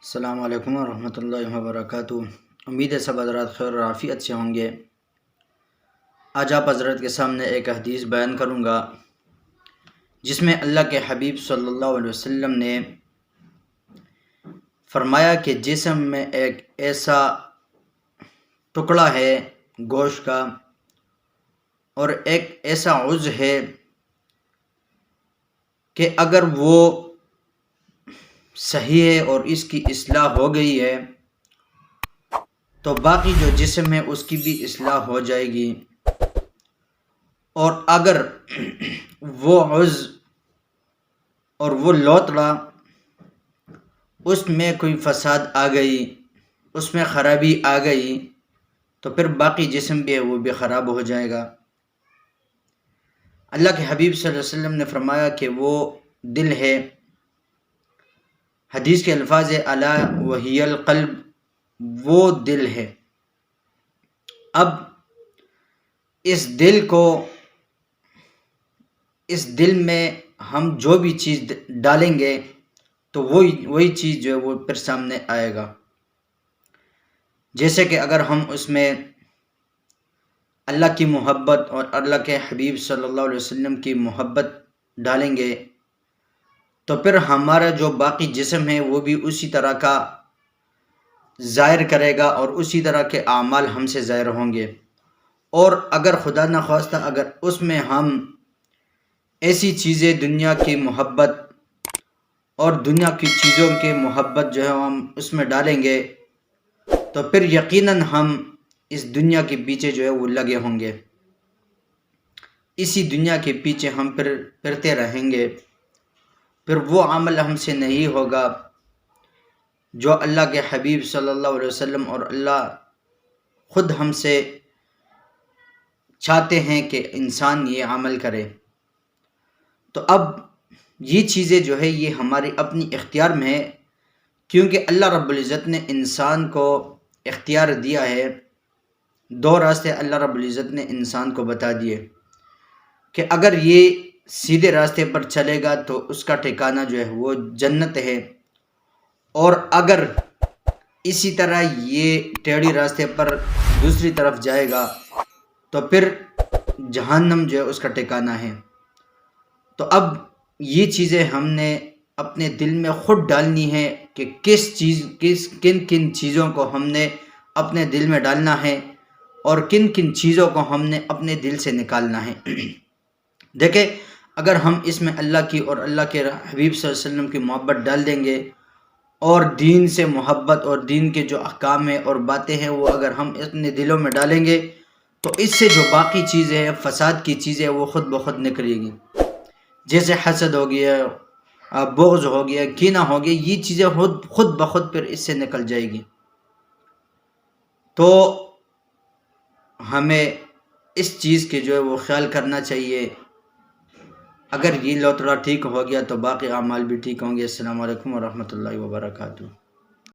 السلام علیکم ورحمۃ اللہ وبرکاتہ۔ امید ہے سب حضرات خیر و عافیت سے ہوں گے۔ آج آپ حضرت کے سامنے ایک حدیث بیان کروں گا جس میں اللہ کے حبیب صلی اللہ علیہ وسلم نے فرمایا کہ جسم میں ایک ایسا ٹکڑا ہے گوشت کا اور ایک ایسا عضو ہے کہ اگر وہ صحیح ہے اور اس کی اصلاح ہو گئی ہے تو باقی جو جسم ہے اس کی بھی اصلاح ہو جائے گی، اور اگر وہ عضو اور وہ لوتڑا اس میں کوئی فساد آ گئی، اس میں خرابی آ گئی تو پھر باقی جسم بھی ہے وہ بھی خراب ہو جائے گا۔ اللہ کے حبیب صلی اللہ علیہ وسلم نے فرمایا کہ وہ دل ہے، حدیث کے الفاظ ہے الا وہی القلب، وہ دل ہے۔ اب اس دل میں ہم جو بھی چیز ڈالیں گے تو وہی چیز جو ہے وہ پھر سامنے آئے گا۔ جیسے کہ اگر ہم اس میں اللہ کی محبت اور اللہ کے حبیب صلی اللہ علیہ وسلم کی محبت ڈالیں گے تو پھر ہمارا جو باقی جسم ہے وہ بھی اسی طرح کا ظاہر کرے گا اور اسی طرح کے اعمال ہم سے ظاہر ہوں گے۔ اور اگر خدا نخواستہ اگر اس میں ہم ایسی چیزیں دنیا کی محبت اور دنیا کی چیزوں کی محبت جو ہے ہم اس میں ڈالیں گے تو پھر یقیناً ہم اس دنیا کے پیچھے جو ہے وہ لگے ہوں گے، اسی دنیا کے پیچھے ہم پھرتے رہیں گے، پھر وہ عمل ہم سے نہیں ہوگا جو اللہ کے حبیب صلی اللہ علیہ وسلم اور اللہ خود ہم سے چاہتے ہیں کہ انسان یہ عمل کرے۔ تو اب یہ چیزیں جو ہے یہ ہماری اپنی اختیار میں ہے، کیونکہ اللہ رب العزت نے انسان کو اختیار دیا ہے۔ دو راستے اللہ رب العزت نے انسان کو بتا دیے کہ اگر یہ سیدھے راستے پر چلے گا تو اس کا ٹھکانہ جو ہے وہ جنت ہے، اور اگر اسی طرح یہ ٹیڑھی راستے پر دوسری طرف جائے گا تو پھر جہنم جو ہے اس کا ٹھکانہ ہے۔ تو اب یہ چیزیں ہم نے اپنے دل میں خود ڈالنی ہے کہ کن کن چیزوں کو ہم نے اپنے دل میں ڈالنا ہے اور کن کن چیزوں کو ہم نے اپنے دل سے نکالنا ہے۔ دیکھیں، اگر ہم اس میں اللہ کی اور اللہ کے حبیب صلی اللہ علیہ وسلم کی محبت ڈال دیں گے اور دین سے محبت اور دین کے جو احکام ہیں اور باتیں ہیں وہ اگر ہم اپنے دلوں میں ڈالیں گے تو اس سے جو باقی چیزیں ہیں فساد کی چیزیں وہ خود بخود نکلے گی، جیسے حسد ہو گیا، بغض ہو گیا، کینہ ہو گیا، یہ چیزیں خود بخود پھر اس سے نکل جائے گی۔ تو ہمیں اس چیز کے جو ہے وہ خیال کرنا چاہیے، اگر یہ لوتڑا ٹھیک ہو گیا تو باقی اعمال بھی ٹھیک ہوں گے۔ السلام علیکم ورحمۃ اللہ وبرکاتہ۔